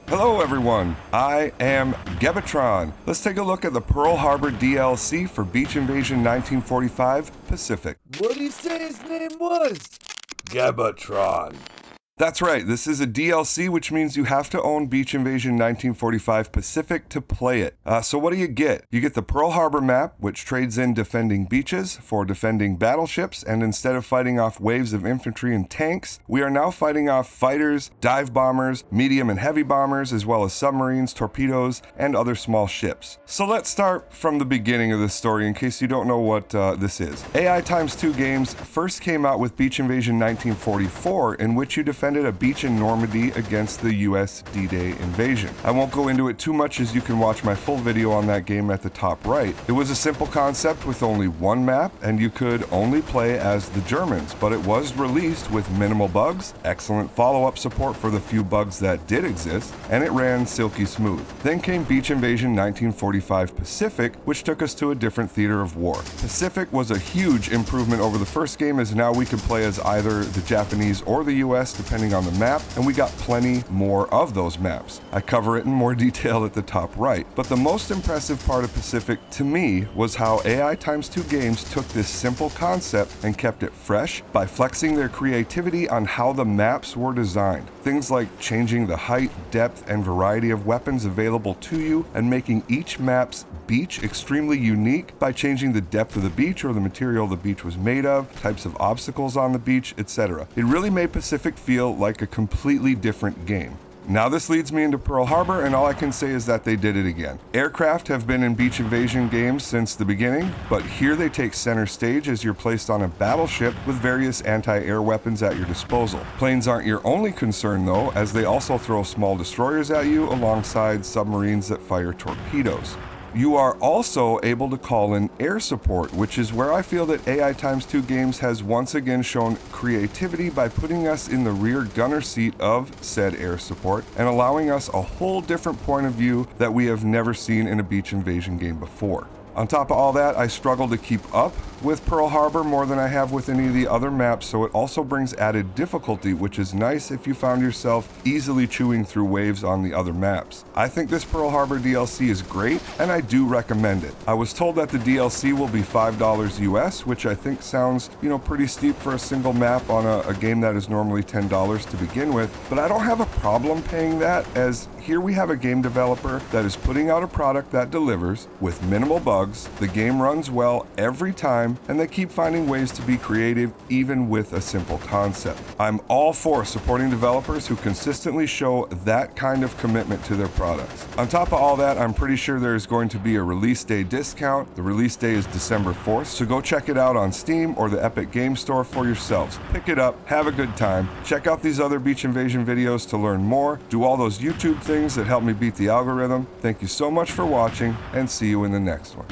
Hello everyone, I am Gebatron. Let's take a look at the Pearl Harbor DLC for Beach Invasion 1945 Pacific. What did he say his name was? Gebatron. That's right, this is a DLC, which means you have to own Beach Invasion 1945 Pacific to play it. So what do you get? You get the Pearl Harbor map, which trades in defending beaches for defending battleships, and instead of fighting off waves of infantry and tanks, we are now fighting off fighters, dive bombers, medium and heavy bombers, as well as submarines, torpedoes, and other small ships. So let's start from the beginning of the story in case you don't know what this is. AI Times 2 Games first came out with Beach Invasion 1944, in which you defended a beach in Normandy against the US D-Day invasion. I won't go into it too much as you can watch my full video on that game at the top right. It was a simple concept with only one map and you could only play as the Germans, but it was released with minimal bugs, excellent follow-up support for the few bugs that did exist, and it ran silky smooth. Then came Beach Invasion 1945 Pacific, which took us to a different theater of war. Pacific was a huge improvement over the first game, as now we could play as either the Japanese or the US depending on the map, and we got plenty more of those maps. I cover it in more detail at the top right, but the most impressive part of Pacific to me was how AI Times 2 Games took this simple concept and kept it fresh by flexing their creativity on how the maps were designed. Things like changing the height, depth, and variety of weapons available to you, and making each map's beach extremely unique by changing the depth of the beach or the material the beach was made of, types of obstacles on the beach, etc. It really made Pacific feel like a completely different game. Now this leads me into Pearl Harbor, and all I can say is that they did it again. Aircraft have been in beach invasion games since the beginning, but here they take center stage as you're placed on a battleship with various anti-air weapons at your disposal. Planes aren't your only concern though, as they also throw small destroyers at you alongside submarines that fire torpedoes. You are also able to call in air support, which is where I feel that AI Times 2 Games has once again shown creativity by putting us in the rear gunner seat of said air support and allowing us a whole different point of view that we have never seen in a beach invasion game before. On top of all that, I struggle to keep up with Pearl Harbor more than I have with any of the other maps, so it also brings added difficulty, which is nice if you found yourself easily chewing through waves on the other maps. I think this Pearl Harbor DLC is great, and I do recommend it. I was told that the DLC will be $5 US, which I think sounds, pretty steep for a single map on a game that is normally $10 to begin with, but I don't have a problem paying that, as here we have a game developer that is putting out a product that delivers with minimal bugs. The game runs well every time, and they keep finding ways to be creative even with a simple concept. I'm all for supporting developers who consistently show that kind of commitment to their products. On top of all that, I'm pretty sure there is going to be a release day discount. The release day is December 4th, so go check it out on Steam or the Epic Game Store for yourselves. Pick it up, have a good time, check out these other Beach Invasion videos to learn more, do all those YouTube things that help me beat the algorithm. Thank you so much for watching, and see you in the next one.